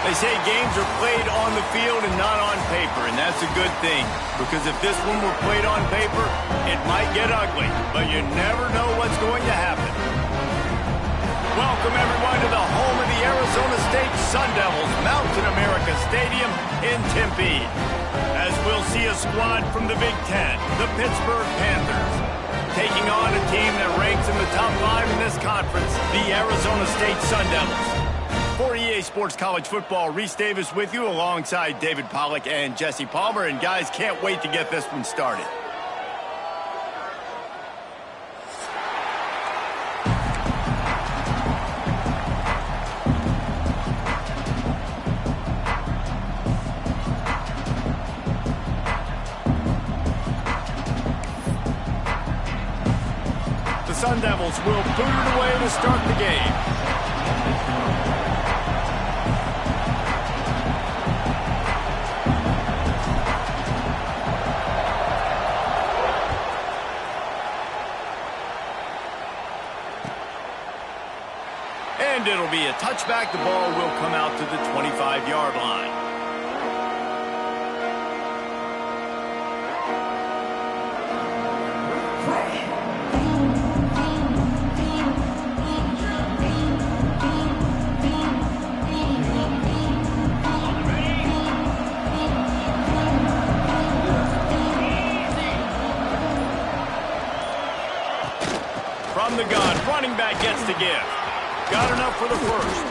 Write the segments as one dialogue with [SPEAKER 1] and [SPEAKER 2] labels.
[SPEAKER 1] They say games are played on the field and not on paper, and that's a good thing. Because if this one were played on paper, it might get ugly. But you never know what's going to happen. Welcome, everyone, to the home of the Arizona State Sun Devils, Mountain America Stadium in Tempe. As we'll see a squad from the Big Ten, the Pittsburgh Panthers, taking on a team that ranks in the top 5 in this conference, the Arizona State Sun Devils. For EA Sports College Football, Reese Davis with you alongside David Pollack and Jesse Palmer. And guys, can't wait to get this one started. The Sun Devils will boot it away to start the game. And it'll be a touchback. The ball will come out to the 25-yard line. From the gun, running back gets to give. Got enough for the first.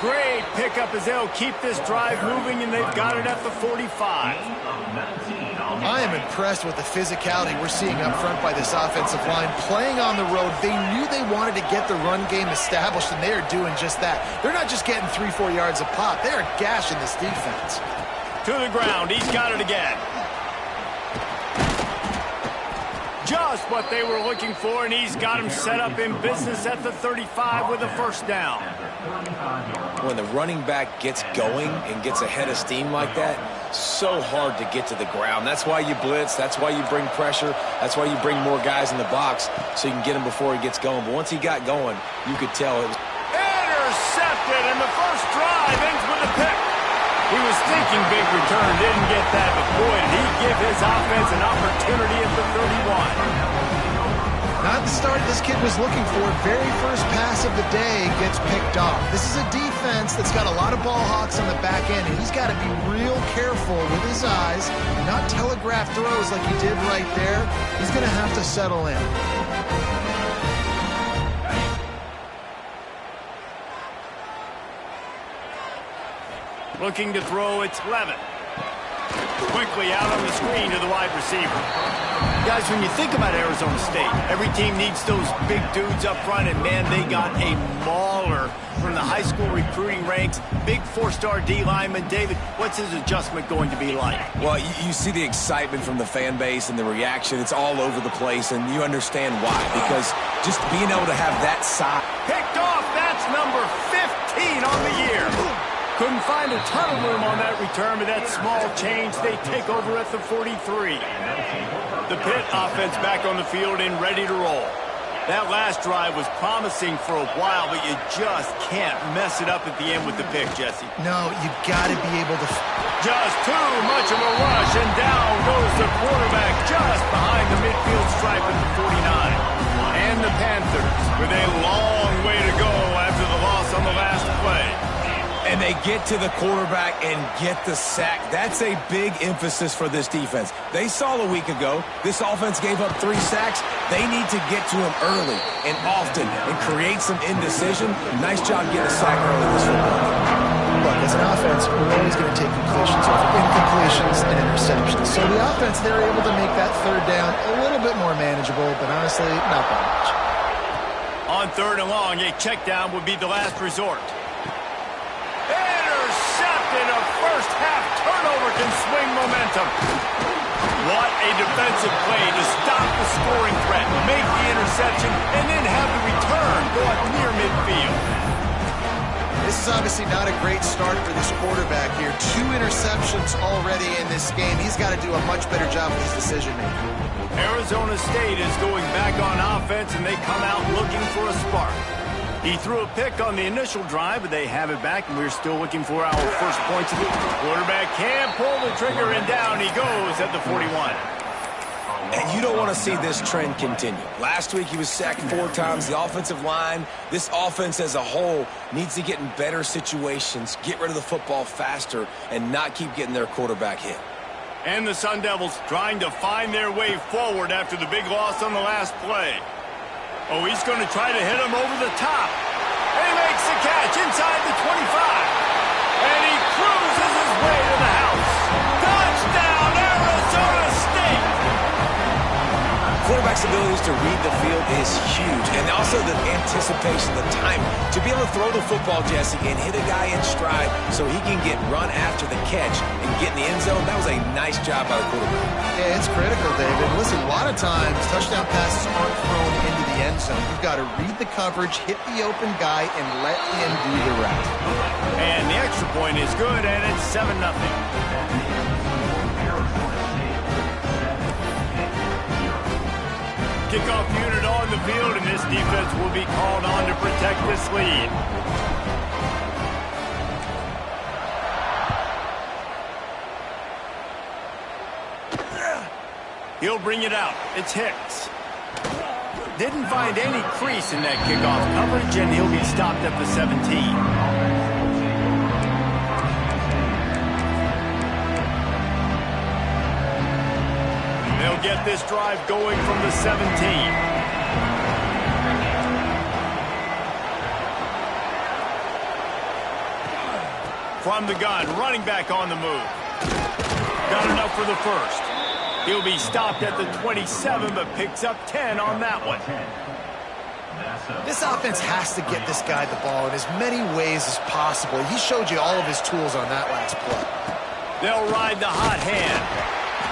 [SPEAKER 1] Great pickup as they'll keep this drive moving, and they've got it at the 45.
[SPEAKER 2] I am impressed with the physicality we're seeing up front by this offensive line. Playing on the road, they knew they wanted to get the run game established, and they are doing just that. They're not just getting 3-4 yards a pop. They are gashing this defense.
[SPEAKER 1] To the ground. He's got it again. Just what they were looking for, and he's got him set up in business at the 35 with a first down.
[SPEAKER 3] When the running back gets going and gets ahead of steam like that, so hard to get to the ground. That's why you blitz. That's why you bring pressure. That's why you bring more guys in the box so you can get him before he gets going. But once he got going, you could tell it was...
[SPEAKER 1] Intercepted, and the first drive ends with a pick. He was thinking big return, didn't get that, but boy, did he give his offense an opportunity at the 31.
[SPEAKER 2] Not the start this kid was looking for. Very first pass of the day gets picked off. This is a defense that's got a lot of ball hawks on the back end, and he's got to be real careful with his eyes, not telegraph throws like he did right there. He's going to have to settle in.
[SPEAKER 1] Looking to throw, it's Levin. Quickly out on the screen to the wide receiver. Guys, when you think about Arizona State, every team needs those big dudes up front, and man, they got a mauler from the high school recruiting ranks. Big 4-star D lineman. David, what's his adjustment going to be like?
[SPEAKER 3] Well, you see the excitement from the fan base and the reaction. It's all over the place, and you understand why. Because just being able to have that side.
[SPEAKER 1] Picked off, that's number 15 on the year. Couldn't find a ton of room on that return, but that small change, they take over at the 43. The Pitt offense back on the field and ready to roll. That last drive was promising for a while, but you just can't mess it up at the end with the pick, Jesse.
[SPEAKER 2] No, you got to be able to...
[SPEAKER 1] Just too much of a rush, and down goes the quarterback just behind the midfield stripe at the 49. And the Panthers with a long way to go after the loss on the last play.
[SPEAKER 3] And they get to the quarterback and get the sack. That's a big emphasis for this defense. They saw a week ago, this offense gave up 3 sacks. They need to get to him early and often and create some indecision. Nice job getting a sack early this football game.
[SPEAKER 2] Look, as an offense, we're always going to take completions over incompletions and interceptions. So the offense, they're able to make that third down a little bit more manageable, but honestly, not that much.
[SPEAKER 1] On third and long, a check down would be the last resort. Intercepted, a first half turnover can swing momentum. What a defensive play to stop the scoring threat, make the interception, and then have the return go up near midfield.
[SPEAKER 2] This is obviously not a great start for this quarterback here. 2 interceptions already in this game. He's got to do a much better job with his decision-making.
[SPEAKER 1] Arizona State is going back on offense, and they come out looking for a spark. He threw a pick on the initial drive, but they have it back, and we're still looking for our first points. Quarterback can pull the trigger, and down he goes at the 41.
[SPEAKER 3] And you don't want to see this trend continue. Last week he was sacked 4 times. The offensive line, this offense as a whole, needs to get in better situations, get rid of the football faster, and not keep getting their quarterback hit.
[SPEAKER 1] And the Sun Devils trying to find their way forward after the big loss on the last play. Oh, he's going to try to hit him over the top. And he makes the catch inside the 25. And he cruises his way to the house. Touchdown, Arizona State!
[SPEAKER 3] Quarterback's abilities to read the field is huge, and also the anticipation, the timing. To be able to throw the football, Jesse, and hit a guy in stride so he can get run after the catch and get in the end zone, that was a nice job by the quarterback.
[SPEAKER 2] Yeah, it's critical, David. Listen, a lot of times touchdown passes aren't thrown into the end zone. You've got to read the coverage, hit the open guy, and let him do the rest.
[SPEAKER 1] And the extra point is good, and it's 7-0. Kickoff unit on the field, and this defense will be called on to protect this lead. He'll bring it out. It's Hicks. Didn't find any crease in that kickoff coverage, and he'll be stopped at the 17. They'll get this drive going from the 17. From the gun, running back on the move. Got enough for the first. He'll be stopped at the 27, but picks up 10 on that one.
[SPEAKER 2] This offense has to get this guy the ball in as many ways as possible. He showed you all of his tools on that last play.
[SPEAKER 1] They'll ride the hot hand.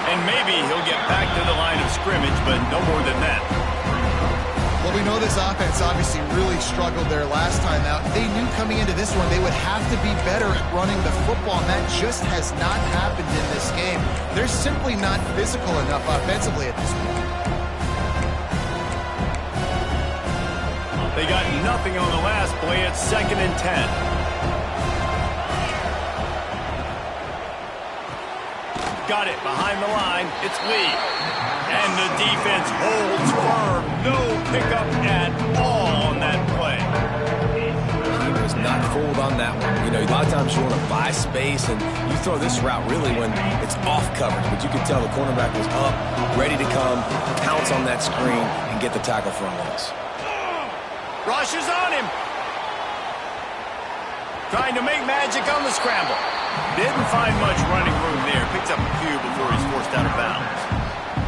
[SPEAKER 1] And maybe he'll get back to the line of scrimmage, but no more than that.
[SPEAKER 2] Well, we know this offense obviously really struggled there last time out. They knew coming into this one they would have to be better at running the football, and that just has not happened in this game. They're simply not physical enough offensively at this point.
[SPEAKER 1] They got nothing on the last play. It's 2nd and 10. Got it behind the line. It's Lee. And the defense holds firm. No pickup at all on that play.
[SPEAKER 3] He was not fooled on that one. You know, a lot of times you want to buy space, and you throw this route really when it's off coverage. But you could tell the cornerback was up, ready to come, pounce on that screen, and get the tackle for a loss.
[SPEAKER 1] Rush is on him. Trying to make magic on the scramble. Didn't find much running room there. Picks up a few before he's forced out of bounds.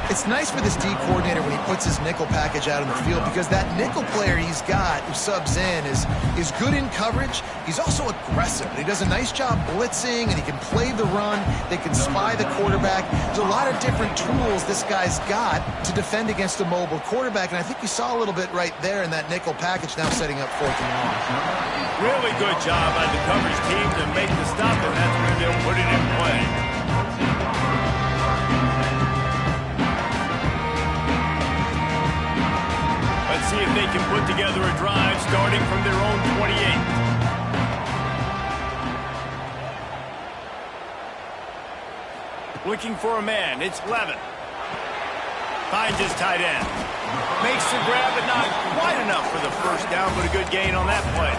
[SPEAKER 2] It's nice for this D coordinator when he puts his nickel package out on the field, because that nickel player he's got who subs in is good in coverage. He's also aggressive. He does a nice job blitzing, and he can play the run. They can spy the quarterback. There's a lot of different tools this guy's got to defend against a mobile quarterback, and I think you saw a little bit right there in that nickel package now setting up 4th and 1.
[SPEAKER 1] Really good job by the coverage team to make the stop, and that's where they'll put it in play. Let's see if they can put together a drive starting from their own 28. Looking for a man. It's Levin. Finds his tight end. Makes the grab, but not quite enough for the first down, but a good gain on that play.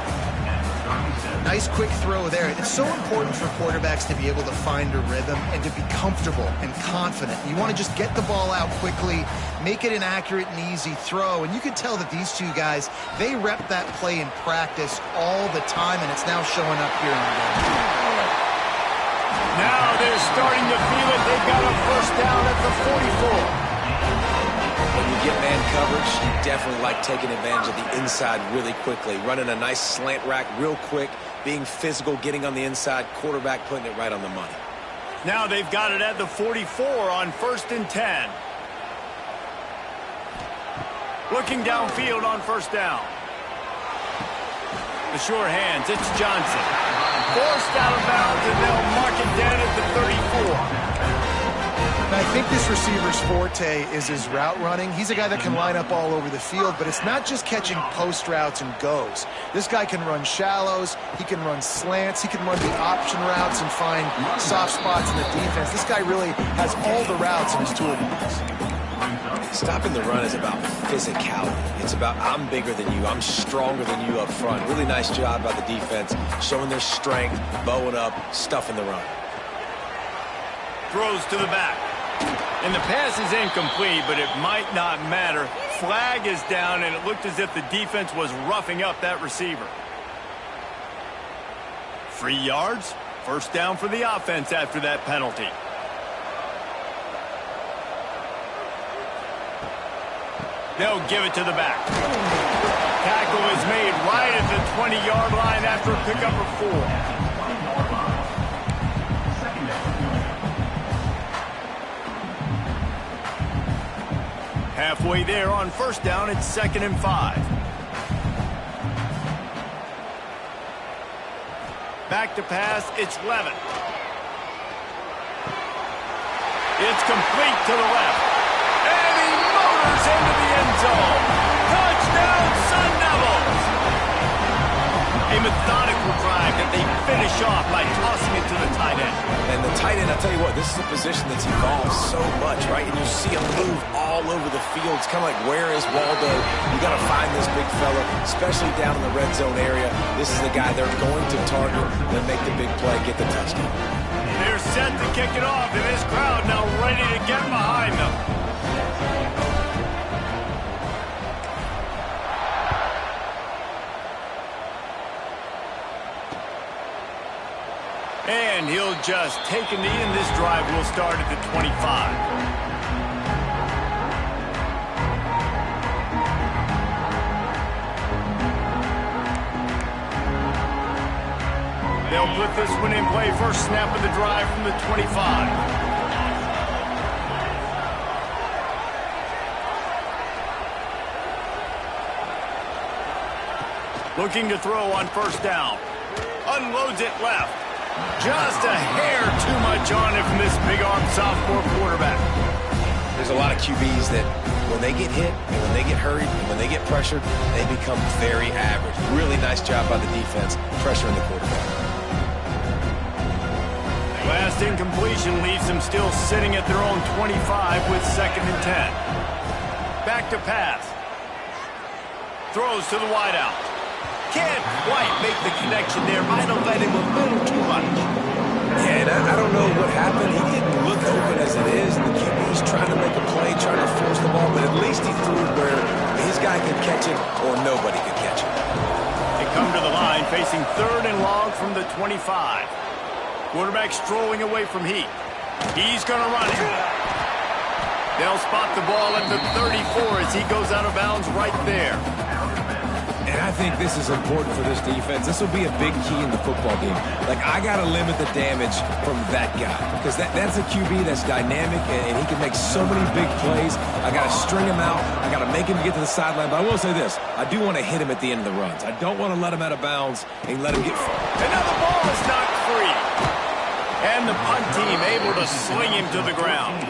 [SPEAKER 2] Nice quick throw there. It's so important for quarterbacks to be able to find a rhythm and to be comfortable and confident. You want to just get the ball out quickly, make it an accurate and easy throw. And you can tell that these two guys, they rep that play in practice all the time, and it's now showing up here in the game.
[SPEAKER 1] Now they're starting to feel it. They've got a first down at the 44.
[SPEAKER 3] When you get man coverage, you definitely like taking advantage of the inside really quickly, running a nice slant rack real quick, being physical, getting on the inside, quarterback putting it right on the money.
[SPEAKER 1] Now they've got it at the 44 on 1st and 10. Looking downfield on 1st down. The sure hands, it's Johnson. Forced out of bounds, and they'll mark it down at the 34.
[SPEAKER 2] And I think this receiver's forte is his route running. He's a guy that can line up all over the field, but it's not just catching post routes and goes. This guy can run shallows, he can run slants, he can run the option routes and find soft spots in the defense. This guy really has all the routes in his toolbox.
[SPEAKER 3] Stopping the run is about physicality. It's about I'm bigger than you, I'm stronger than you up front. Really nice job by the defense, showing their strength, bowing up, stuffing the run.
[SPEAKER 1] Throws to the back. And the pass is incomplete, but it might not matter. Flag is down, and it looked as if the defense was roughing up that receiver. 3 yards, first down for the offense after that penalty. They'll give it to the back. Tackle is made right at the 20-yard line after a pickup of 4. Halfway there on first down, it's 2nd and 5. Back to pass, it's Levin. It's complete to the left. And he motors into the end zone. Touchdown, Sun Devils! A methodical drive that they finish off by tossing it to the tight end.
[SPEAKER 3] And the tight end, I'll tell you what, this is a position that's evolved so much, right? And you see him move all over the field. It's kind of like, where is Waldo? You got to find this big fella, especially down in the red zone area. This is the guy they're going to target and make the big play, get the touchdown.
[SPEAKER 1] They're set to kick it off, and this crowd now ready to get behind them. And he'll just take a knee, and this drive will start at the 25. They'll put this one in play. First snap of the drive from the 25. Looking to throw on first down. Unloads it left. Just a hair too much on it from this big-arm sophomore quarterback.
[SPEAKER 3] There's a lot of QBs that when they get hit and when they get hurried and when they get pressured, they become very average. Really nice job by the defense, pressuring the quarterback.
[SPEAKER 1] Last incompletion leaves them still sitting at their own 25 with 2nd and 10. Back to pass. Throws to the wideout. Can't quite make the connection there. Might have led him a little too much.
[SPEAKER 3] Yeah, and I don't know what happened. He didn't look open as it is. The QB's trying to make a play, trying to force the ball, but at least he threw it where his guy could catch it or nobody could catch it.
[SPEAKER 1] They come to the line facing 3rd and long from the 25. Quarterback strolling away from Heat. He's going to run it. They'll spot the ball at the 34 as he goes out of bounds right there.
[SPEAKER 3] And I think this is important for this defense. This will be a big key in the football game. Like, I got to limit the damage from that guy because that's a QB that's dynamic and he can make so many big plays. I got to string him out. I got to make him get to the sideline. But I will say this. I do want to hit him at the end of the runs. I don't want to let him out of bounds and let him get far.
[SPEAKER 1] And now the ball is knocked free. And the punt team able to sling him to the ground.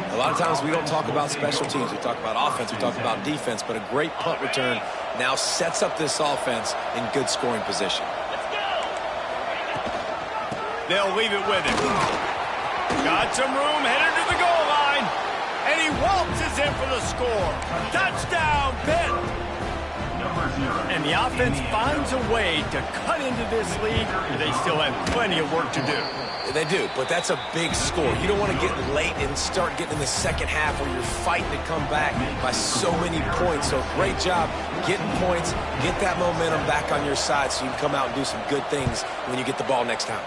[SPEAKER 3] A lot of times we don't talk about special teams. We talk about offense. We talk about defense. But a great punt return now sets up this offense in good scoring position.
[SPEAKER 1] They'll leave it with him. Got some room, headed to the goal line. And he waltzes in for the score. Touchdown, Pitt! And the offense finds a way to cut into this lead. They still have plenty of work to do.
[SPEAKER 3] They do, but that's a big score. You don't want to get late and start getting in the second half where you're fighting to come back by so many points. So great job getting points, get that momentum back on your side so you can come out and do some good things when you get the ball next time.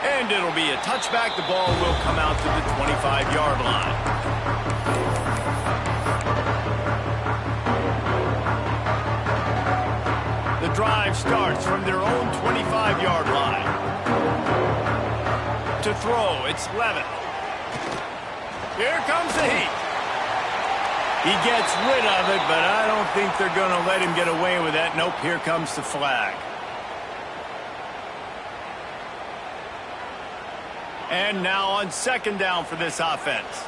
[SPEAKER 1] And it'll be a touchback. The ball will come out to the 25-yard line. The drive starts from their own 25-yard line. To throw, it's Levin. Here comes the Heat. He gets rid of it, but I don't think they're going to let him get away with that. Nope, here comes the flag. And now on second down for this offense.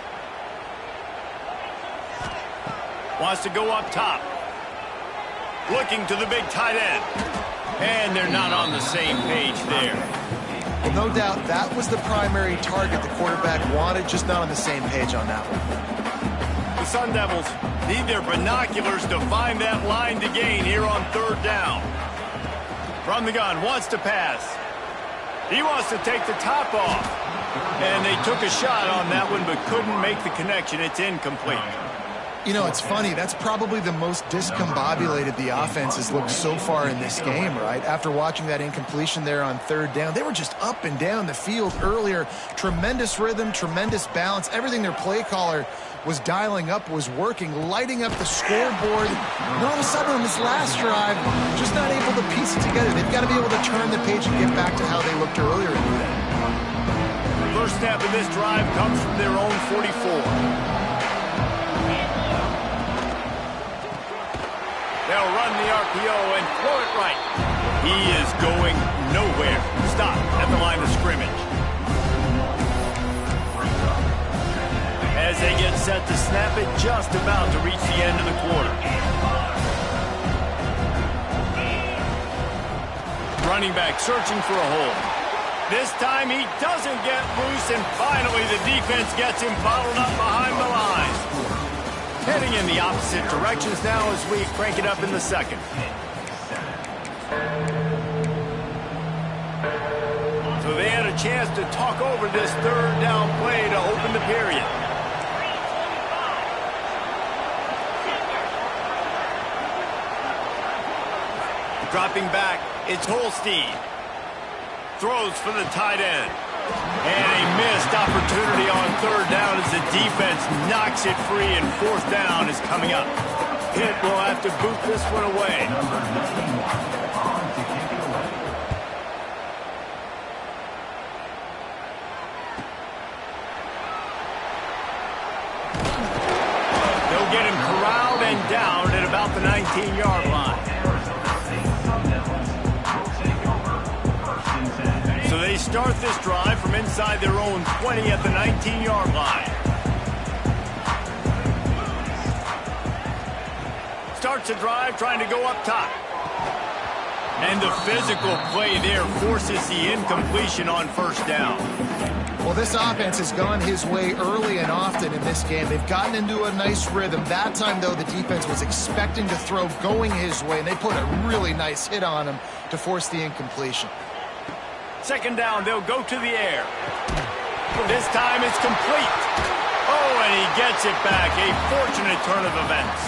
[SPEAKER 1] Wants to go up top. Looking to the big tight end. And they're not on the same page there.
[SPEAKER 2] Well, no doubt that was the primary target the quarterback wanted, just not on the same page on that one.
[SPEAKER 1] The Sun Devils need their binoculars to find that line to gain here on third down. From the gun, wants to pass. He wants to take the top off. And they took a shot on that one, but couldn't make the connection. It's incomplete.
[SPEAKER 2] You know, it's funny. That's probably the most discombobulated the offense has looked so far in this game, right? After watching that incompletion there on third down, they were just up and down the field earlier. Tremendous rhythm, tremendous balance. Everything their play caller was dialing up was working, lighting up the scoreboard. And all of a sudden on this last drive, just not able to piece it together. They've got to be able to turn the page and get back to how they looked earlier in the game.
[SPEAKER 1] First snap of this drive comes from their own 44. They'll run the RPO and throw it right. He is going nowhere. Stop at the line of scrimmage. As they get set to snap it, just about to reach the end of the quarter. Running back searching for a hole. This time he doesn't get loose, and finally the defense gets him bottled up behind the line. Heading in the opposite directions now as we crank it up in the second. So they had a chance to talk over this third down play to open the period. Dropping back, it's Holstein. Throws for the tight end. And a missed opportunity on third down as the defense knocks it free, and fourth down is coming up. Pitt will have to boot this one away. They'll get him corralled and down at about the 19-yard line. So they start this drive from inside their own 20 at the 19-yard line. Starts a drive trying to go up top. And the physical play there forces the incompletion on first down.
[SPEAKER 2] Well, this offense has gone his way early and often in this game. They've gotten into a nice rhythm. That time, though, the defense was expecting to throw going his way, and they put a really nice hit on him to force the incompletion.
[SPEAKER 1] Second down, they'll go to the air. This time it's complete. Oh, and he gets it back. A fortunate turn of events.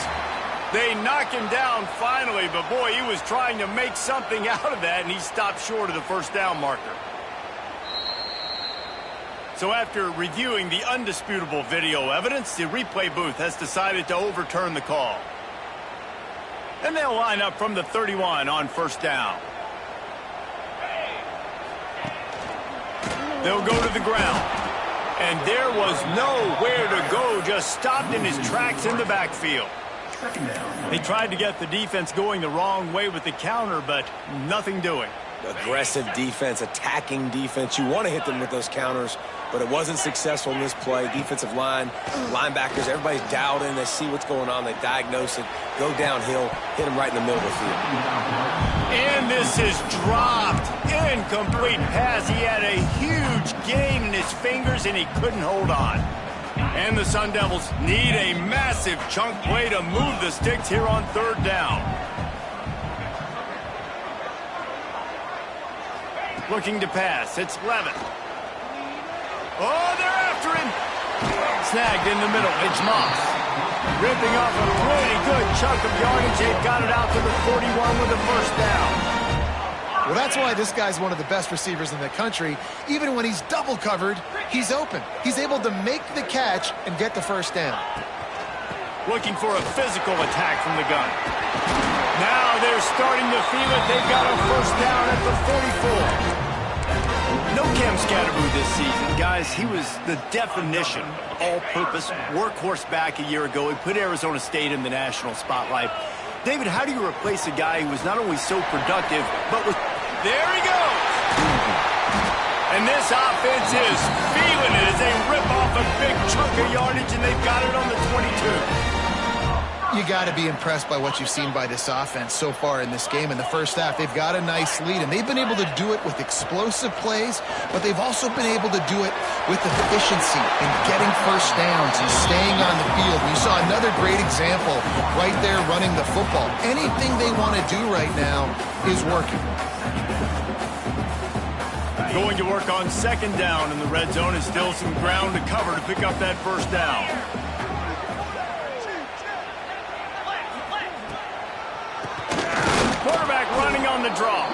[SPEAKER 1] They knock him down finally, but boy, he was trying to make something out of that, and he stopped short of the first down marker. So after reviewing the undisputable video evidence, the replay booth has decided to overturn the call. And they'll line up from the 31 on first down. They'll go to the ground. And there was nowhere to go, just stopped in his tracks in the backfield. They tried to get the defense going the wrong way with the counter, but nothing doing.
[SPEAKER 3] Aggressive defense, attacking defense. You want to hit them with those counters, but it wasn't successful in this play. Defensive line, linebackers, everybody's dialed in. They see what's going on. They diagnose it, go downhill, hit them right in the middle of the field.
[SPEAKER 1] And this is dropped. Incomplete pass. He had a huge gain in his fingers, and he couldn't hold on. And the Sun Devils need a massive chunk play to move the sticks here on third down. Looking to pass. It's Levitt. Oh, they're after him. Snagged in the middle. It's Moss. Ripping off a pretty good chunk of yardage. They've got it out to the 41 with a first down.
[SPEAKER 2] Well, that's why this guy's one of the best receivers in the country. Even when he's double covered, he's open. He's able to make the catch and get the first down.
[SPEAKER 1] Looking for a physical attack from the gun. Now they're starting to feel it. They've got a first down at the 44. No Cam Scatterboo this season, guys. He was the definition of all-purpose workhorse back a year ago. He put Arizona State in the national spotlight. David, how do you replace a guy who was not only so productive, but was... There he goes! And this offense is feeling it as they rip off a big chunk of yardage, and they've got it on the 22.
[SPEAKER 2] You got to be impressed by what you've seen by this offense so far in this game. In the first half, they've got a nice lead, and they've been able to do it with explosive plays, but they've also been able to do it with efficiency and getting first downs and staying on the field. You saw another great example right there running the football. Anything they want to do right now is working.
[SPEAKER 1] Going to work on second down in the red zone. Is still some ground to cover to pick up that first down. Quarterback running on the draw.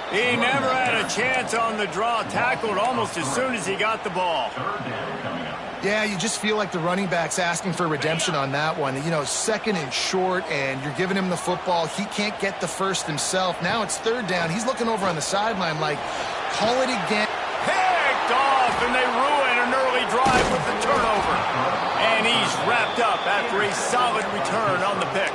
[SPEAKER 1] He never had a chance on the draw. Tackled almost as soon as he got the ball.
[SPEAKER 2] Yeah, you just feel like the running back's asking for redemption on that one. You know, second and short, and you're giving him the football. He can't get the first himself. Now it's third down. He's looking over on the sideline like, call it again.
[SPEAKER 1] Picked off, and they ruin an early drive with the turnover. And he's wrapped up after a solid return on the pick.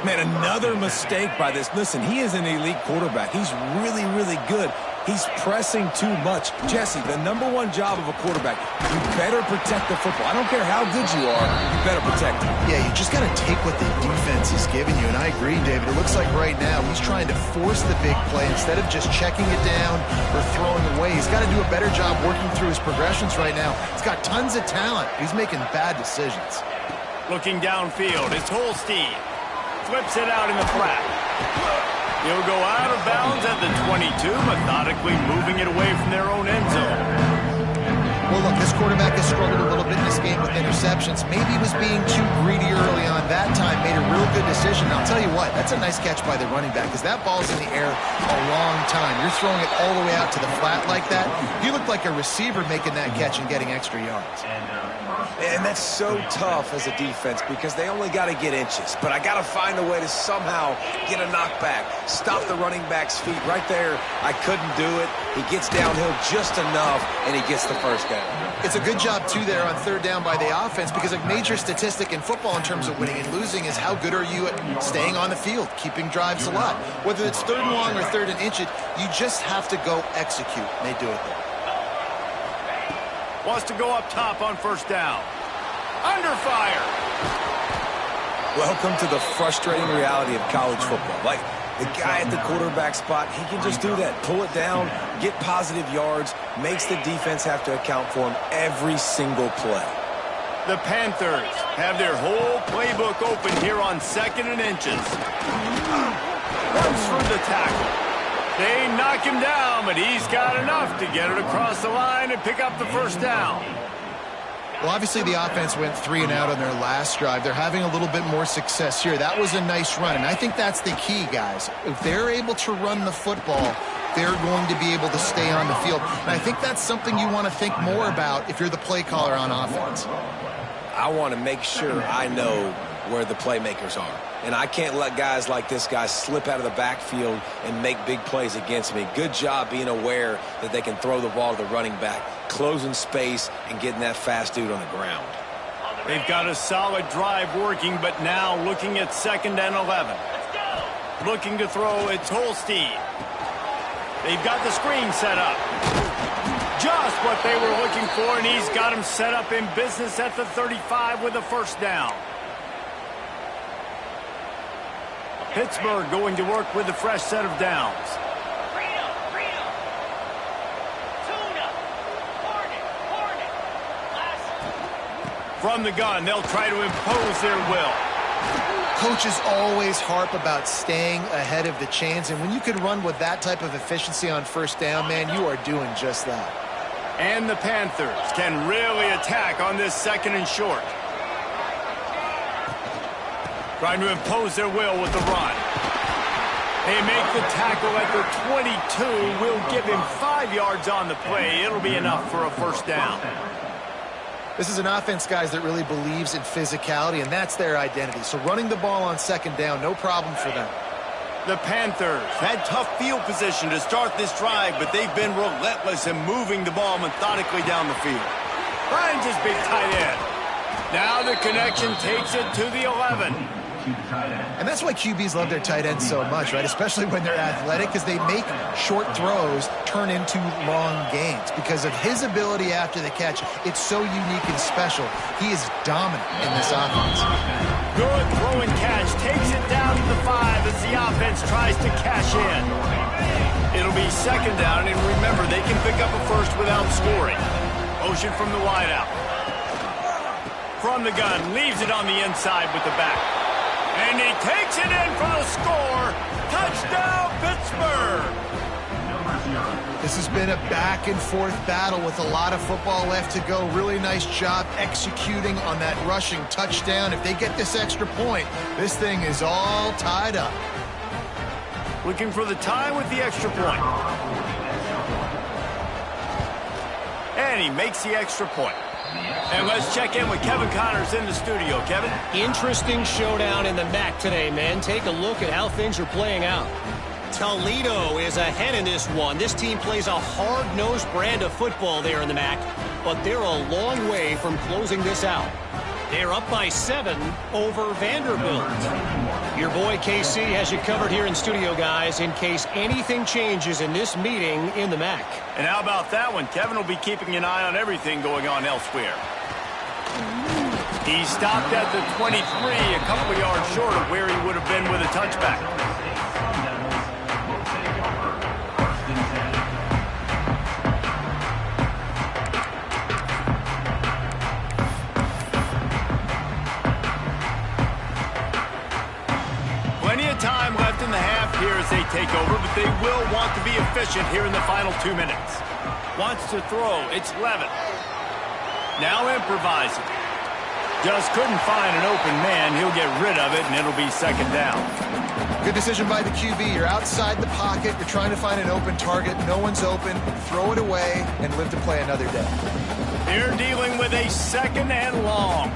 [SPEAKER 3] Man, another mistake by this. Listen, he is an elite quarterback. He's really, really good. He's pressing too much. Jesse, the #1 job of a quarterback, you better protect the football. I don't care how good you are, you better protect it.
[SPEAKER 2] Yeah, you just got to take what the defense is giving you, and I agree, David. It looks like right now he's trying to force the big play instead of just checking it down or throwing away. He's got to do a better job working through his progressions right now. He's got tons of talent. He's making bad decisions.
[SPEAKER 1] Looking downfield, it's Holstein. Flips it out in the flat. He'll go out of bounds at the 22, methodically moving it away from their own end zone.
[SPEAKER 2] Well, look, this quarterback has struggled a little bit in this game with interceptions. Maybe he was being too greedy early on. That time made a real good decision. I'll tell you what, that's a nice catch by the running back because that ball's in the air a long time. You're throwing it all the way out to the flat like that. You look like a receiver making that catch and getting extra yards.
[SPEAKER 3] And that's so tough as a defense because they only got to get inches. But I got to find a way to somehow get a knockback, stop the running back's feet. Right there, I couldn't do it. He gets downhill just enough, and he gets the first down.
[SPEAKER 2] It's a good job, too, there on third down by the offense because a major statistic in football in terms of winning and losing is how good are you at staying on the field, keeping drives alive. Whether it's third and long or third and inches, you just have to go execute, and they do it there.
[SPEAKER 1] Wants to go up top on first down. Under fire.
[SPEAKER 3] Welcome to the frustrating reality of college football. Like, the guy at the quarterback spot, he can just do that. Pull it down, get positive yards, makes the defense have to account for him every single play.
[SPEAKER 1] The Panthers have their whole playbook open here on second and inches. Runs through the tackle. They knock him down, but he's got enough to get it across the line and pick up the first down.
[SPEAKER 2] Well, obviously the offense went 3 and out on their last drive. They're having a little bit more success here. That was a nice run, and I think that's the key, guys. If they're able to run the football, they're going to be able to stay on the field. And I think that's something you want to think more about if you're the play caller on offense.
[SPEAKER 3] I want to make sure I know where the playmakers are. And I can't let guys like this guy slip out of the backfield and make big plays against me. Good job being aware that they can throw the ball to the running back, closing space and getting that fast dude on the ground.
[SPEAKER 1] They've got a solid drive working, but now looking at second and 11. Looking to throw, it's Holstein. They've got the screen set up. Just what they were looking for, and he's got him set up in business at the 35 with a first down. Pittsburgh going to work with a fresh set of downs. From the gun, they'll try to impose their will.
[SPEAKER 2] Coaches always harp about staying ahead of the chains, and when you can run with that type of efficiency on first down, man, you are doing just that.
[SPEAKER 1] And the Panthers can really attack on this second and short. Trying to impose their will with the run. They make the tackle at the 22. Will give him 5 yards on the play. It'll be enough for a first down.
[SPEAKER 2] This is an offense, guys, that really believes in physicality, and that's their identity. So running the ball on second down, no problem for them.
[SPEAKER 1] The Panthers had tough field position to start this drive, but they've been relentless in moving the ball methodically down the field. Finds his big tight end. Now the connection takes it to the 11.
[SPEAKER 2] And that's why QBs love their tight ends so much, right? Especially when they're athletic, because they make short throws turn into long gains. Because of his ability after the catch, it's so unique and special. He is dominant in this offense.
[SPEAKER 1] Good throw and catch. Takes it down to the 5 as the offense tries to cash in. It'll be second down, and remember, they can pick up a first without scoring. Motion from the wideout. From the gun, leaves it on the inside with the back. And he takes it in for the score. Touchdown, Pittsburgh!
[SPEAKER 2] This has been a back-and-forth battle with a lot of football left to go. Really nice job executing on that rushing touchdown. If they get this extra point, this thing is all tied up.
[SPEAKER 1] Looking for the tie with the extra point. And he makes the extra point. And let's check in with Kevin Connors in the studio. Kevin?
[SPEAKER 4] Interesting showdown in the MAC today, man. Take a look at how things are playing out. Toledo is ahead in this one. This team plays a hard-nosed brand of football there in the MAC, but they're a long way from closing this out. They're up by 7 over Vanderbilt. Your boy KC has you covered here in studio, guys, in case anything changes in this meeting in the MAC.
[SPEAKER 1] And how about that one? Kevin will be keeping an eye on everything going on elsewhere. He stopped at the 23, a couple of yards short of where he would have been with a touchback. Time left in the half here as they take over, but they will want to be efficient here in the final 2 minutes. Wants to throw. It's Levitt. Now improvising. Just couldn't find an open man. He'll get rid of it, and it'll be second down.
[SPEAKER 2] Good decision by the QB. You're outside the pocket. You're trying to find an open target. No one's open. Throw it away and live to play another day.
[SPEAKER 1] They're dealing with a second and long.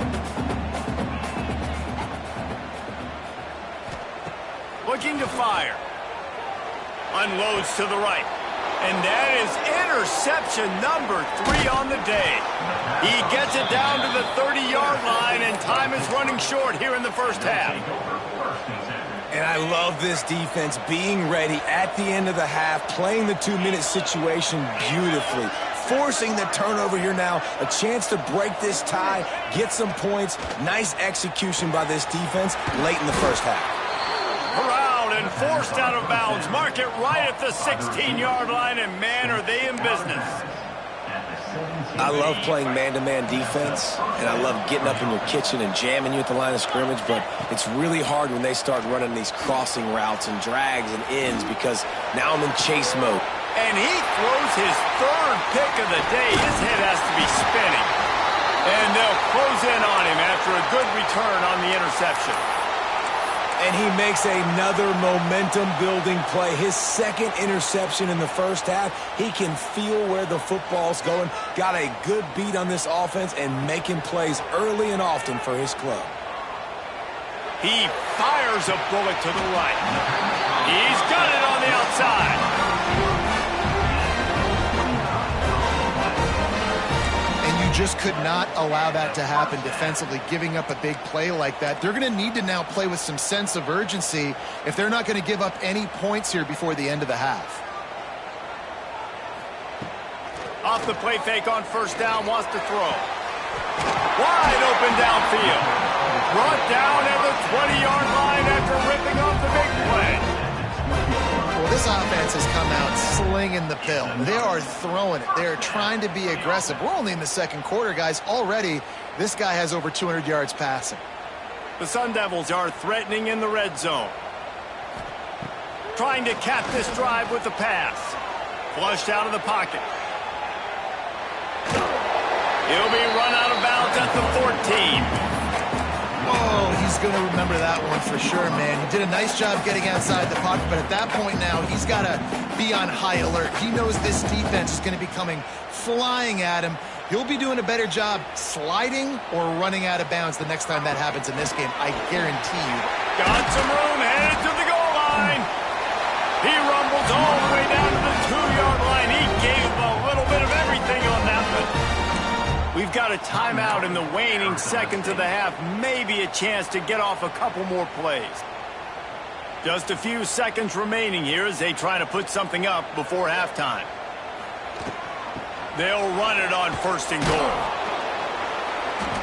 [SPEAKER 1] Looking to fire. Unloads to the right. And that is interception number 3 on the day. He gets it down to the 30-yard line, and time is running short here in the first half.
[SPEAKER 3] And I love this defense being ready at the end of the half, playing the 2-minute situation beautifully, forcing the turnover here now, a chance to break this tie, get some points. Nice execution by this defense late in the first half.
[SPEAKER 1] Corralled and forced out of bounds. Mark it right at the 16-yard line, and man, are they in business.
[SPEAKER 3] I love playing man-to-man defense, and I love getting up in your kitchen and jamming you at the line of scrimmage, but it's really hard when they start running these crossing routes and drags and ends because now I'm in chase mode.
[SPEAKER 1] And he throws his 3rd pick of the day. His head has to be spinning. And they'll close in on him after a good return on the interception.
[SPEAKER 3] And he makes another momentum-building play. His 2nd interception in the first half. He can feel where the football's going. Got a good beat on this offense and making plays early and often for his club.
[SPEAKER 1] He fires a bullet to the right. He's got it on the outside.
[SPEAKER 2] Just could not allow that to happen defensively, giving up a big play like that. They're going to need to now play with some sense of urgency if they're not going to give up any points here before the end of the half.
[SPEAKER 1] Off the play fake on first down, wants to throw. Wide open downfield. Brought down at the 20-yard line after ripping off the big play.
[SPEAKER 2] Well, this offense has come out slinging the pill. They are throwing it. They are trying to be aggressive. We're only in the second quarter, guys. Already, this guy has over 200 yards passing.
[SPEAKER 1] The Sun Devils are threatening in the red zone. Trying to cap this drive with the pass. Flushed out of the pocket. He'll be run out of bounds at the 14.
[SPEAKER 2] Oh, he's going to remember that one for sure, man. He did a nice job getting outside the pocket, but at that point now, he's got to be on high alert. He knows this defense is going to be coming flying at him. He'll be doing a better job sliding or running out of bounds the next time that happens in this game, I guarantee you.
[SPEAKER 1] Got some room, headed to the goal line. He rumbles all the way down to the 2-yard line. He gave a little bit of everything on that one. We We've got a timeout in the waning seconds of the half. Maybe a chance to get off a couple more plays. Just a few seconds remaining here as they try to put something up before halftime. They'll run it on 1st and goal.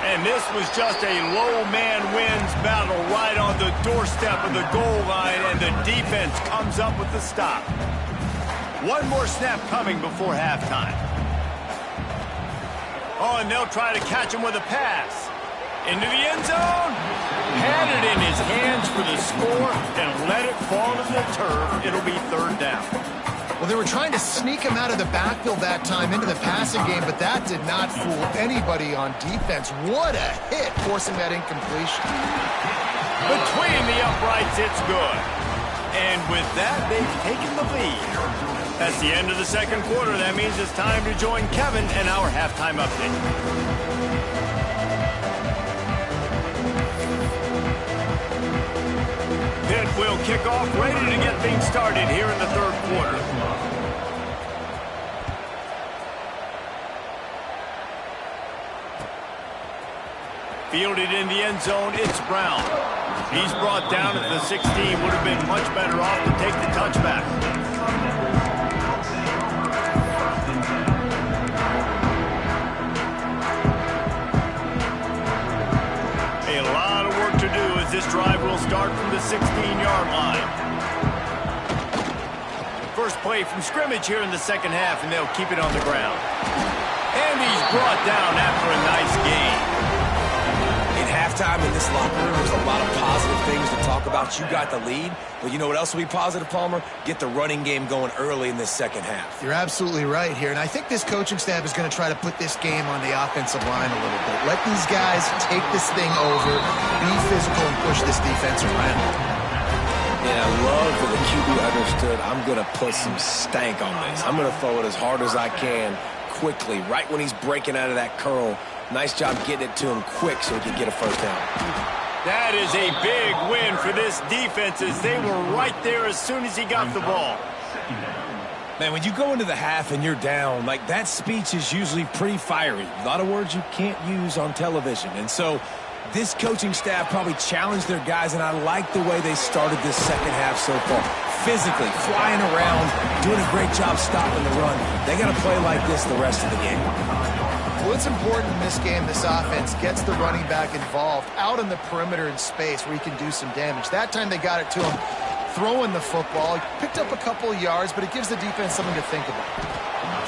[SPEAKER 1] And this was just a low man wins battle right on the doorstep of the goal line, and the defense comes up with the stop. One more snap coming before halftime. Oh, and they'll try to catch him with a pass. Into the end zone. Had it in his hands for the score and let it fall to the turf. It'll be 3rd down.
[SPEAKER 2] Well, they were trying to sneak him out of the backfield that time into the passing game, but that did not fool anybody on defense. What a hit, forcing that incompletion.
[SPEAKER 1] Between the uprights, it's good. And with that, they've taken the lead. That's the end of the 2nd quarter. That means it's time to join Kevin and our halftime update. Pitt will kick off, ready to get things started here in the 3rd quarter. Fielded in the end zone, it's Brown. He's brought down at the 16. Would have been much better off to take the touchback. A lot of work to do as this drive will start from the 16-yard line. First play from scrimmage here in the 2nd half, and they'll keep it on the ground. And he's brought down after a nice gain.
[SPEAKER 3] Halftime in this locker room, there's a lot of positive things to talk about. You got the lead, but you know what else will be positive, Palmer? Get the running game going early in this 2nd half.
[SPEAKER 2] You're absolutely right here, and I think this coaching staff is going to try to put this game on the offensive line a little bit. Let these guys take this thing over, be physical, and push this defense around.
[SPEAKER 3] Yeah, I love that the QB understood, I'm going to put some stank on this. I'm going to throw it as hard as I can, quickly, right when he's breaking out of that curl. Nice job getting it to him quick so he can get a 1st down.
[SPEAKER 1] That is a big win for this defense as they were right there as soon as he got the ball.
[SPEAKER 3] Man, when you go into the half and you're down, like that speech is usually pretty fiery. A lot of words you can't use on television. And so this coaching staff probably challenged their guys, and I like the way they started this 2nd half so far. Physically, flying around, doing a great job stopping the run. They got to play like this the rest of the game.
[SPEAKER 2] Well, it's important in this game this offense gets the running back involved out on the perimeter in space where he can do some damage. That time they got it to him throwing the football. He picked up a couple of yards, but it gives the defense something to think about.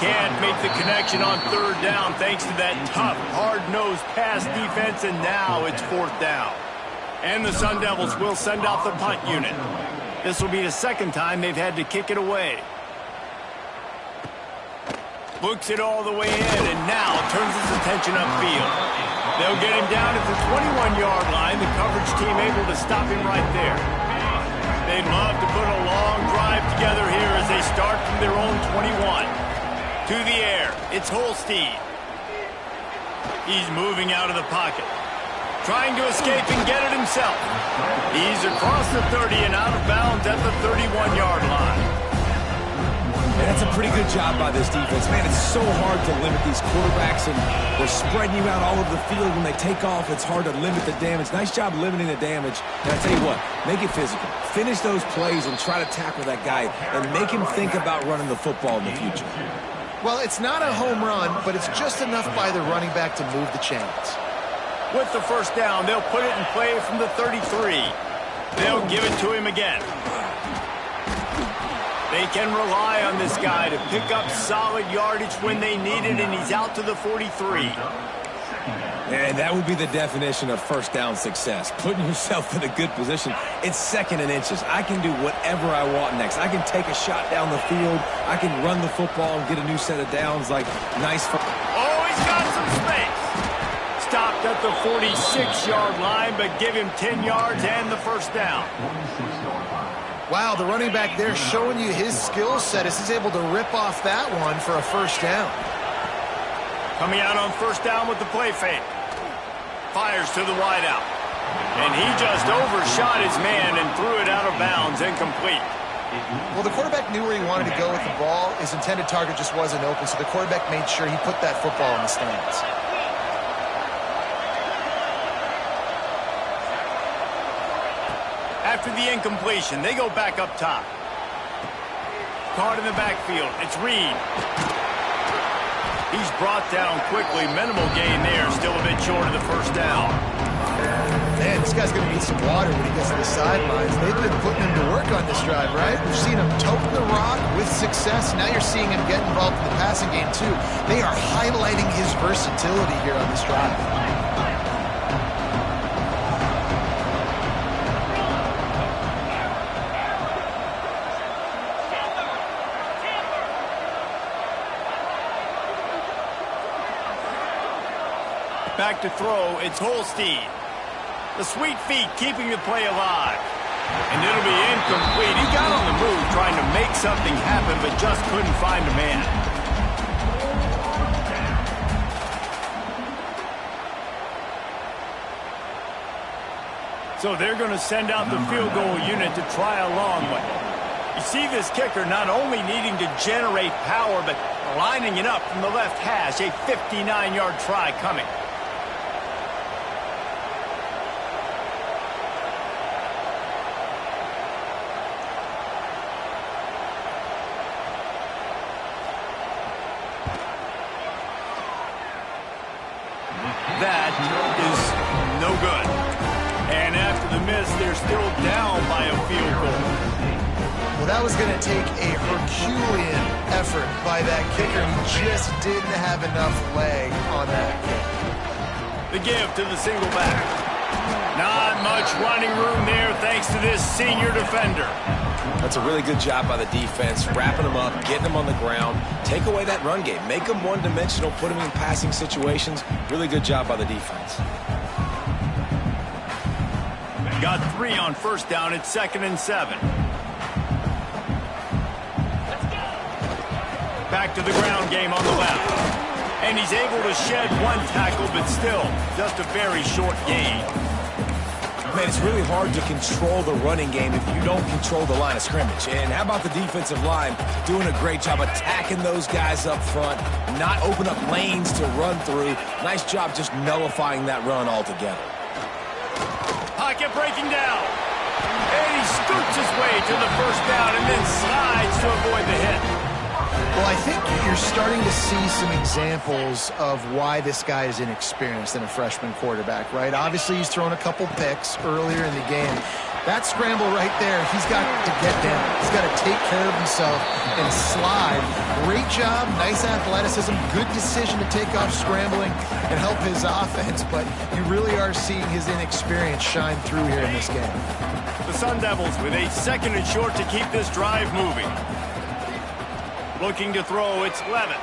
[SPEAKER 1] Can't make the connection on 3rd down thanks to that tough, hard-nosed pass defense, and now it's 4th down. And the Sun Devils will send out the punt unit. This will be the 2nd time they've had to kick it away. Books it all the way in, and now turns his attention upfield. They'll get him down at the 21-yard line. The coverage team able to stop him right there. They'd love to put a long drive together here as they start from their own 21. To the air, it's Holstein. He's moving out of the pocket. Trying to escape and get it himself. He's across the 30 and out of bounds at the 31-yard line.
[SPEAKER 3] And that's a pretty good job by this defense. Man, it's so hard to limit these quarterbacks, and they're spreading you out all over the field. When they take off, it's hard to limit the damage. Nice job limiting the damage. And I tell you what, make it physical. Finish those plays and try to tackle that guy and make him think about running the football in the future.
[SPEAKER 2] Well, it's not a home run, but it's just enough by the running back to move the chains.
[SPEAKER 1] With the 1st down, they'll put it in play from the 33. They'll give it to him again. They can rely on this guy to pick up solid yardage when they need it, and he's out to the 43.
[SPEAKER 3] And that would be the definition of 1st down success, putting yourself in a good position. It's 2nd and inches. I can do whatever I want next. I can take a shot down the field. I can run the football and get a new set of downs. Like, nice.
[SPEAKER 1] Oh, he's got some space. Stopped at the 46-yard line, but give him 10 yards and the 1st down.
[SPEAKER 2] Wow, the running back there showing you his skill set as he's able to rip off that one for a 1st down.
[SPEAKER 1] Coming out on 1st down with the play fake. Fires to the wideout. And he just overshot his man and threw it out of bounds, incomplete.
[SPEAKER 2] Well, the quarterback knew where he wanted to go with the ball. His intended target just wasn't open, so the quarterback made sure he put that football in the stands.
[SPEAKER 1] after the incompletion. They go back up top. Caught in the backfield. It's Reed. He's brought down quickly. Minimal gain there. Still a bit short of the first down.
[SPEAKER 2] Man, this guy's going to need some water when he gets to the sidelines. They've been putting him to work on this drive, right? We've seen him toting the rock with success. Now you're seeing him get involved in the passing game, too. They are highlighting his versatility here on this drive.
[SPEAKER 1] Back to throw, it's Holstein. The sweet feet keeping the play alive. And it'll be incomplete. He got on the move trying to make something happen, but just couldn't find a man. So they're going to send out the field goal unit to try a long one. You see this kicker not only needing to generate power, but lining it up from the left hash. A 59-yard try coming. That is no good. And after the miss, they're still down by a field goal.
[SPEAKER 2] Well, that was going to take a Herculean effort by that kicker. He just didn't have enough leg on that kick.
[SPEAKER 1] The give to the single back. Not much running room there thanks to this senior defender.
[SPEAKER 3] That's a really good job by the defense, wrapping them up, getting them on the ground. Take away that run game. Make them one-dimensional, put them in passing situations. Really good job by the defense.
[SPEAKER 1] Got 3 on first down. It's 2nd and 7. Back to the ground game on the left. And he's able to shed 1 tackle, but still just a very short gain.
[SPEAKER 3] Man, it's really hard to control the running game if you don't control the line of scrimmage. And how about the defensive line doing a great job attacking those guys up front, not open up lanes to run through. Nice job just nullifying that run altogether.
[SPEAKER 1] Pocket breaking down. And he scoots his way to the first down and then slides to avoid the hit.
[SPEAKER 2] Well, I think you're starting to see some examples of why this guy is inexperienced in a freshman quarterback, right? Obviously, he's thrown a couple picks earlier in the game. That scramble right there, he's got to get down. He's got to take care of himself and slide. Great job, nice athleticism, good decision to take off scrambling and help his offense, but you really are seeing his inexperience shine through here in this game.
[SPEAKER 1] The Sun Devils with a 2nd and short to keep this drive moving. Looking to throw, it's Levin.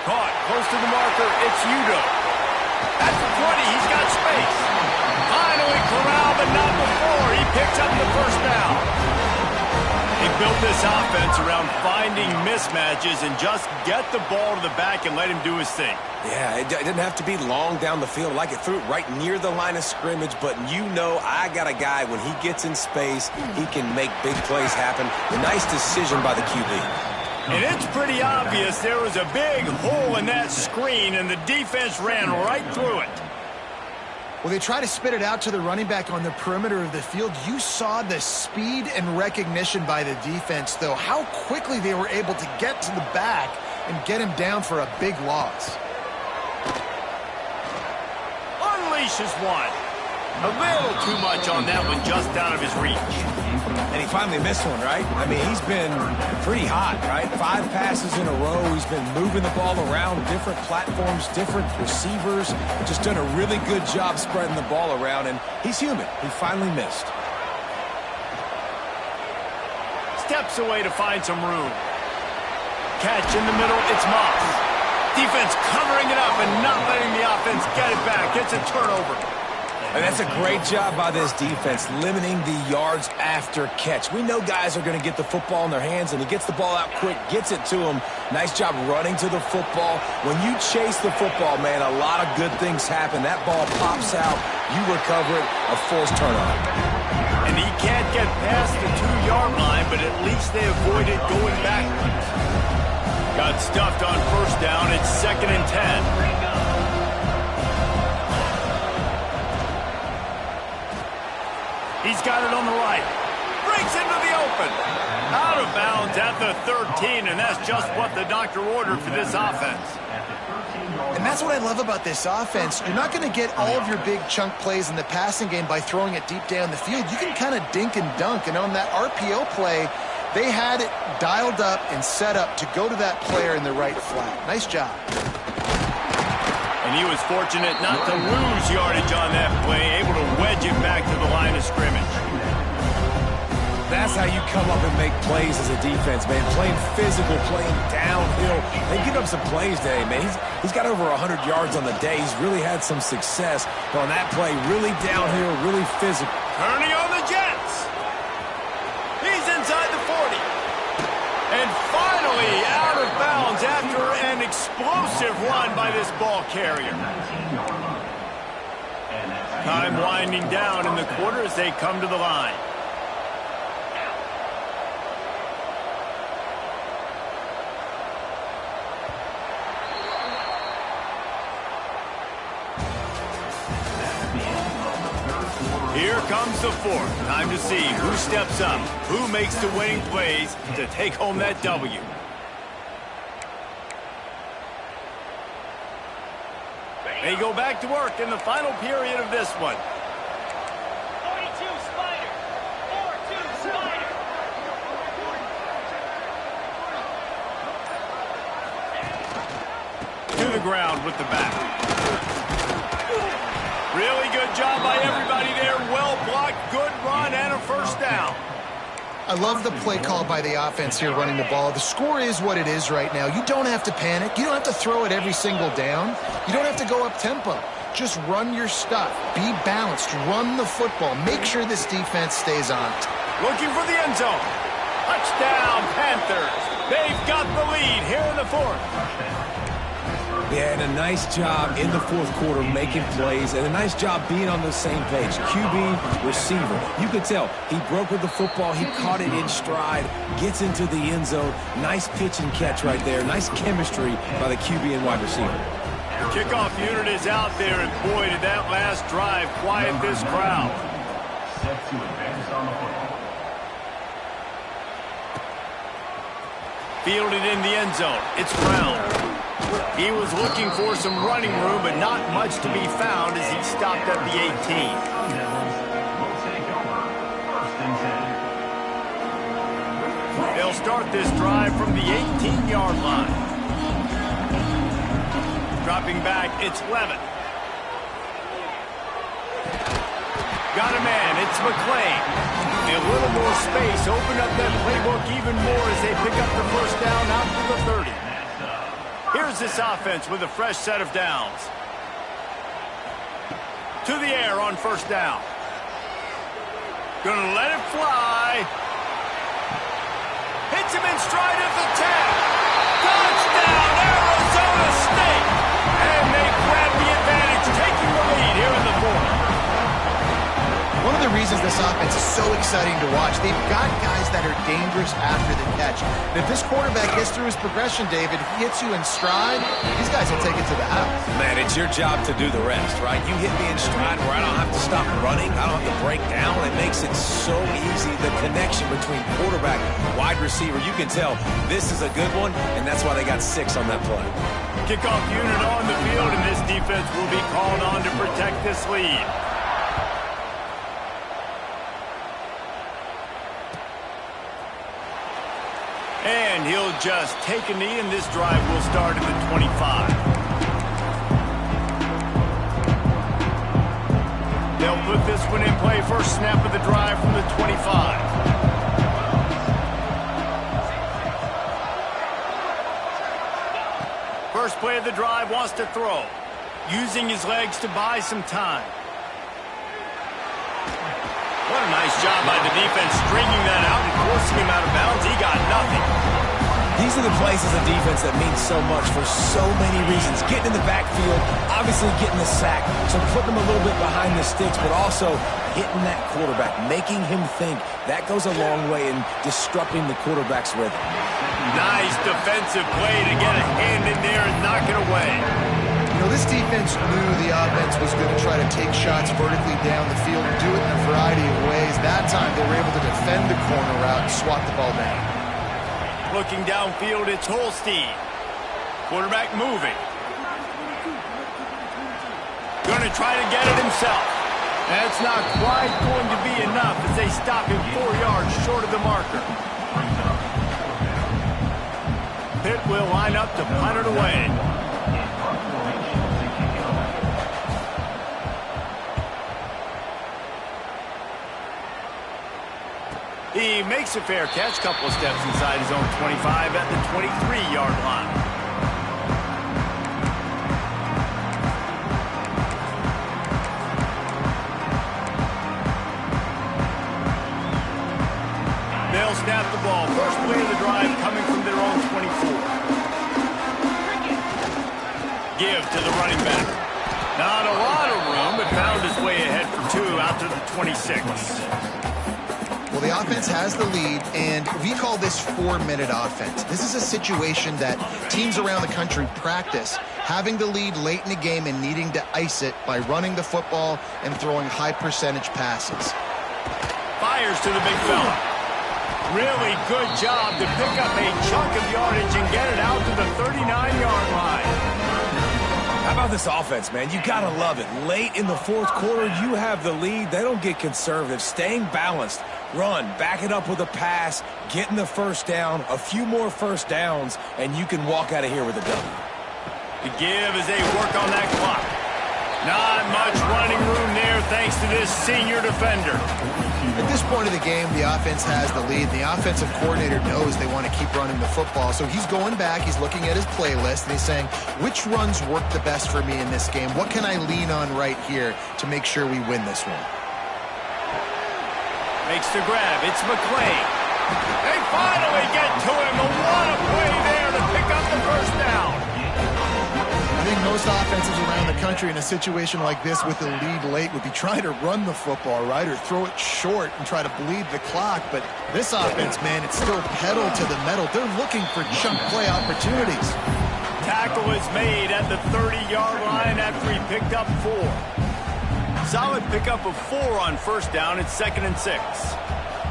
[SPEAKER 1] Caught, close to the marker, it's Udo. At the 20, he's got space. Finally corralled, but not before. He picks up the first down. They built this offense around finding mismatches and just get the ball to the back and let him do his thing.
[SPEAKER 3] Yeah, it didn't have to be long down the field. Like it threw it right near the line of scrimmage, but you know I got a guy, when he gets in space, he can make big plays happen. A nice decision by the QB.
[SPEAKER 1] And it's pretty obvious there was a big hole in that screen, and the defense ran right through it.
[SPEAKER 2] Well, they try to spit it out to the running back on the perimeter of the field. You saw the speed and recognition by the defense, though, how quickly they were able to get to the back and get him down for a big loss.
[SPEAKER 1] Unleashes one. A little too much on that one, just out of his reach.
[SPEAKER 3] And he finally missed one, right? I mean, he's been pretty hot, right? 5 passes in a row. He's been moving the ball around, different platforms, different receivers. Just done a really good job spreading the ball around, and he's human. He finally missed.
[SPEAKER 1] Steps away to find some room. Catch in the middle, it's Moss. Defense covering it up and not letting the offense get it back. It's a turnover.
[SPEAKER 3] And that's a great job by this defense, limiting the yards after catch. We know guys are going to get the football in their hands, and he gets the ball out quick, gets it to him. Nice job running to the football. When you chase the football, man, a lot of good things happen. That ball pops out, you recover it, a forced turnover.
[SPEAKER 1] And he can't get past the 2-yard line, but at least they avoided going backwards. Got stuffed on first down. It's 2nd and 10. He's got it on the right. Breaks into the open. Out of bounds at the 13, and that's just what the doctor ordered for this offense.
[SPEAKER 2] And that's what I love about this offense. You're not going to get all of your big chunk plays in the passing game by throwing it deep down the field. You can kind of dink and dunk, and on that RPO play, they had it dialed up and set up to go to that player in the right flat. Nice job.
[SPEAKER 1] And he was fortunate not to lose yardage on that play, able to wedge it back to the line of scrimmage.
[SPEAKER 3] That's how you come up and make plays as a defense, man. Playing physical, playing downhill. They give up some plays today, man. He's got over 100 yards on the day. He's really had some success. But on that play, really downhill, really physical.
[SPEAKER 1] Turning on the Jets. He's inside the 40. And finally out of bounds after an explosive run by this ball carrier. Time winding down in the quarter as they come to the line. Here comes the fourth. Time to see who steps up, who makes the winning plays to take home that W. They go back to work in the final period of this one.
[SPEAKER 5] 42 Spider. 4-2 Spider.
[SPEAKER 1] To the ground with the back. Really good job by everybody there. Well blocked, good run, and a first down.
[SPEAKER 2] I love the play call by the offense here running the ball. The score is what it is right now. You don't have to panic. You don't have to throw it every single down. You don't have to go up tempo. Just run your stuff. Be balanced. Run the football. Make sure this defense stays on it.
[SPEAKER 1] Looking for the end zone. Touchdown, Panthers. They've got the lead here in the fourth.
[SPEAKER 3] Yeah, and a nice job in the fourth quarter making plays, and a nice job being on the same page. QB, receiver. You could tell he broke with the football. He caught it in stride, gets into the end zone. Nice pitch and catch right there. Nice chemistry by the QB and wide receiver.
[SPEAKER 1] The kickoff unit is out there, and boy, did that last drive quiet this crowd. Fielded in the end zone. It's Brown. He was looking for some running room, but not much to be found as he stopped at the 18. They'll start this drive from the 18-yard line. Dropping back, it's Levitt. Got a man, it's McClain. A little more space, open up that playbook even more as they pick up the first down out to the 30. Here's this offense with a fresh set of downs. To the air on first down. Gonna let it fly. Hits him in stride at the 10. Touchdown, Arizona State. And they grab the advantage, taking the lead here in the fourth.
[SPEAKER 2] One of the reasons this offense is so exciting to watch, they've got guys that are dangerous after the catch. And if this quarterback gets through his progression, David, he hits you in stride, these guys will take it to the house.
[SPEAKER 3] Man, it's your job to do the rest, right? You hit me in stride where I don't have to stop running. I don't have to break down. It makes it so easy. The connection between quarterback and wide receiver, you can tell this is a good one, and that's why they got 6 on that play.
[SPEAKER 1] Kickoff unit on the field, and this defense will be called on to protect this lead. And he'll just take a knee, and this drive will start at the 25. They'll put this one in play. First snap of the drive from the 25. First play of the drive, wants to throw. Using his legs to buy some time. What a nice job by the defense stringing that out and forcing him out of bounds. He got nothing.
[SPEAKER 3] These are the plays as a defense that mean so much for so many reasons. Getting in the backfield, obviously getting the sack, so putting him a little bit behind the sticks, but also hitting that quarterback, making him think. That goes a long way in disrupting the quarterback's rhythm.
[SPEAKER 1] Nice defensive play to get a hand in there and knock it away.
[SPEAKER 2] You know, this defense knew the offense was going to try to take shots vertically down the field and do it in a variety of ways. That time, they were able to defend the corner route and swat the ball down.
[SPEAKER 1] Looking downfield, it's Holstein. Quarterback moving. Going to try to get it himself. That's not quite going to be enough as they stop him 4 yards short of the marker. Pitt will line up to punt it away. He makes a fair catch, couple of steps inside his own 25 at the 23-yard line. They'll snap the ball. First play of the drive coming from their own 24. Give to the running back. Not a lot of room, but found his way ahead for 2 out to the 26.
[SPEAKER 2] Well, the offense has the lead, and we call this 4-minute offense. This is a situation that teams around the country practice, having the lead late in the game and needing to ice it by running the football and throwing high-percentage passes.
[SPEAKER 1] Fires to the big fella. Really good job to pick up a chunk of yardage and get it out to the 39-yard line.
[SPEAKER 3] How about this offense, man? You got to love it. Late in the fourth quarter, you have the lead. They don't get conservative. Staying balanced. Run, back it up with a pass, getting the first down, a few more first downs, and you can walk out of here with a W.
[SPEAKER 1] The give as they work on that clock. Not much running room there thanks to this senior defender.
[SPEAKER 2] At this point of the game, the offense has the lead. The offensive coordinator knows they want to keep running the football. So he's going back, he's looking at his playlist, and he's saying, which runs work the best for me in this game? What can I lean on right here to make sure we win this one?
[SPEAKER 1] Makes the grab. It's McClain. They finally get to him. A lot of play there to pick up the first down.
[SPEAKER 2] I think most offenses around the country in a situation like this with the lead late would be trying to run the football, right, or throw it short and try to bleed the clock. But this offense, man, it's still pedal to the metal. They're looking for chunk play opportunities.
[SPEAKER 1] Tackle is made at the 30-yard line after he picked up 4. Solid pickup of 4 on first down. It's 2nd and 6.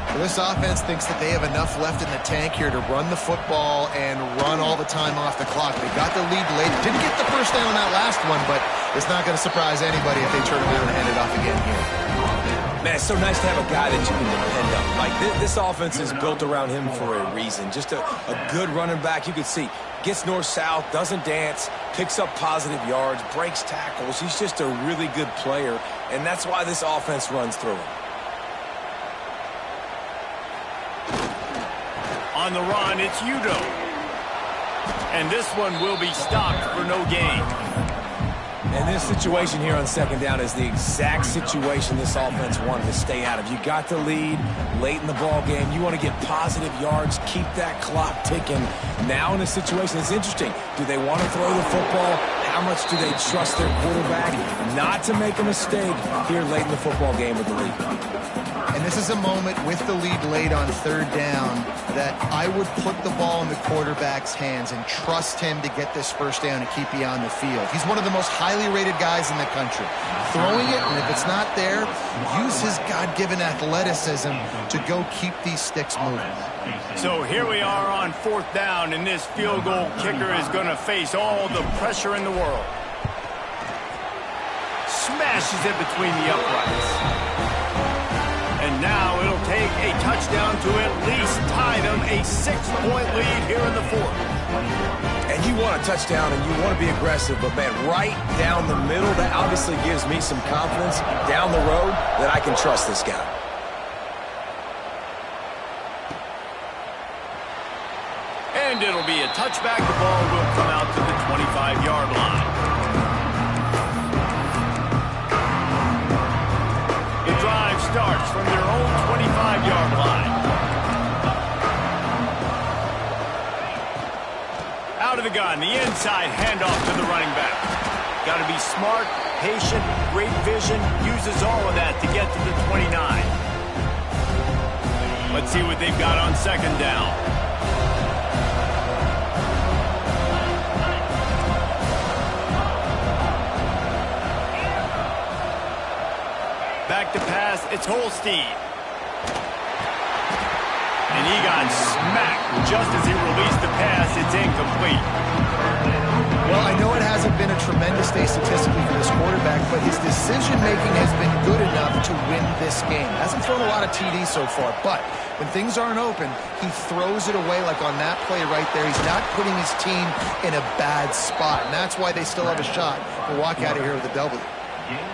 [SPEAKER 2] Well, this offense thinks that they have enough left in the tank here to run the football and run all the time off the clock. They got the lead late. Didn't get the first down on that last one, but it's not going to surprise anybody if they turn around and hand it off again here.
[SPEAKER 3] Man, it's so nice to have a guy that you can depend on. Like, this offense is built around him for a reason. Just a good running back. You can see, gets north-south, doesn't dance, picks up positive yards, breaks tackles. He's just a really good player, and that's why this offense runs through him.
[SPEAKER 1] On the run, it's Udo. And this one will be stopped for no gain.
[SPEAKER 3] And this situation here on second down is the exact situation this offense wanted to stay out of. You got the lead late in the ball game. You want to get positive yards, keep that clock ticking. Now in a situation, it's interesting. Do they want to throw the football? How much do they trust their quarterback not to make a mistake here late in the football game with the lead?
[SPEAKER 2] And this is a moment with the lead late on third down that I would put the ball in the quarterback's hands and trust him to get this first down and keep you on the field. He's one of the most highly rated guys in the country. Throwing it, and if it's not there, use his God-given athleticism to go keep these sticks moving.
[SPEAKER 1] So here we are on fourth down, and this field goal kicker is going to face all the pressure in the world. Smashes it between the uprights. And now it'll take a touchdown to at least tie them a 6-point lead here in the fourth.
[SPEAKER 3] And you want a touchdown and you want to be aggressive, but man, right down the middle, that obviously gives me some confidence down the road that I can trust this guy.
[SPEAKER 1] And it'll be a touchback. The ball will come out to the 25-yard line. The drive starts from their own 25-yard line. Out of the gun, the inside handoff to the running back. Got to be smart, patient, great vision, uses all of that to get to the 29. Let's see what they've got on second down. to pass. It's Holstein. And he got smacked just as he released the pass. It's incomplete.
[SPEAKER 2] Well, I know it hasn't been a tremendous day statistically for this quarterback, but his decision-making has been good enough to win this game. Hasn't thrown a lot of TDs so far, but when things aren't open, he throws it away like on that play right there. He's not putting his team in a bad spot, and that's why they still have a shot to walk out of here with a W.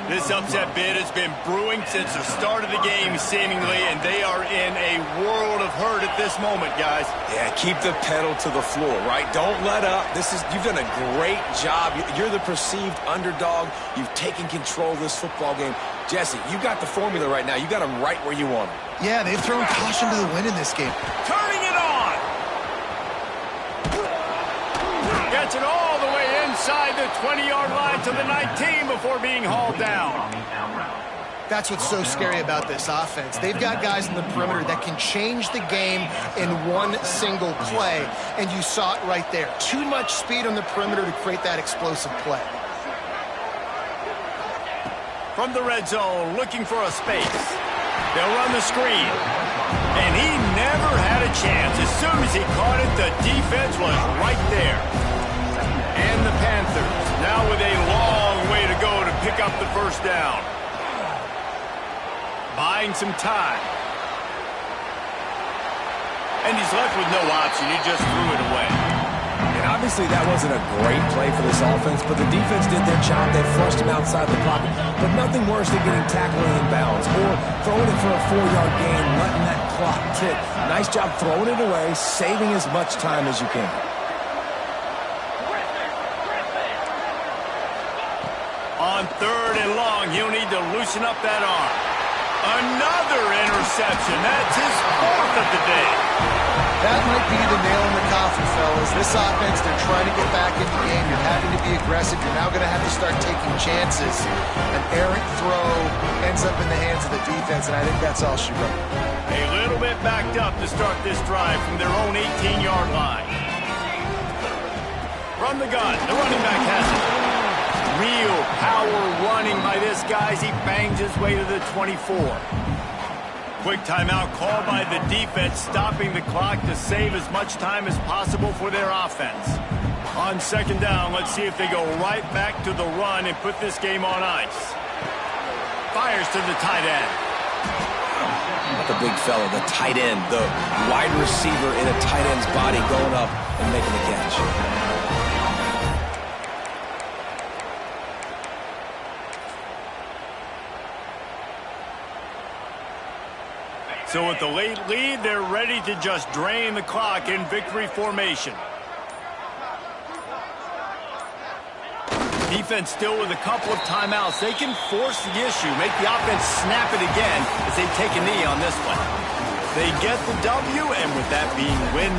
[SPEAKER 1] This upset bid has been brewing since the start of the game, seemingly, and they are in a world of hurt at this moment, guys.
[SPEAKER 3] Yeah, keep the pedal to the floor, right? Don't let up. You've done a great job. You're the perceived underdog. You've taken control of this football game. Jesse, you got the formula right now. You got them right where you want them.
[SPEAKER 2] Yeah, they've thrown caution to the wind in this game.
[SPEAKER 1] Turning it on! Gets it all the way inside the 20-yard line to the 19 before being hauled down.
[SPEAKER 2] That's what's so scary about this offense. They've got guys in the perimeter that can change the game in one single play, and you saw it right there. Too much speed on the perimeter to create that explosive play.
[SPEAKER 1] From the red zone, looking for a space. They'll run the screen. And he never had a chance. As soon as he caught it, the defense was right there. And the Panthers now with a long way to go to pick up the first down. Buying some time. And he's left with no option. He just threw it away.
[SPEAKER 3] And obviously that wasn't a great play for this offense, but the defense did their job. They flushed him outside the pocket. But nothing worse than getting tackled in bounds or throwing it for a 4-yard gain, letting that clock tick. Nice job throwing it away, saving as much time as you can.
[SPEAKER 1] On 3rd and long, he'll need to loosen up that arm. Another interception. That's his 4th of the day.
[SPEAKER 2] That might be the nail in the coffin, fellas. This offense, they're trying to get back in the game. You're having to be aggressive. You're now going to have to start taking chances. An errant throw ends up in the hands of the defense, and I think that's all she wrote.
[SPEAKER 1] A little bit backed up to start this drive from their own 18-yard line. From the gun, the running back has it. Real power running by this guy as he bangs his way to the 24. Quick timeout called by the defense, stopping the clock to save as much time as possible for their offense. On 2nd down, let's see if they go right back to the run and put this game on ice. Fires to the tight end.
[SPEAKER 3] Not the big fella, the tight end, the wide receiver in a tight end's body going up and making the catch.
[SPEAKER 1] So with the late lead, they're ready to just drain the clock in victory formation. Defense still with a couple of timeouts. They can force the issue, make the offense snap it again as they take a knee on this one. They get the W, and with that being win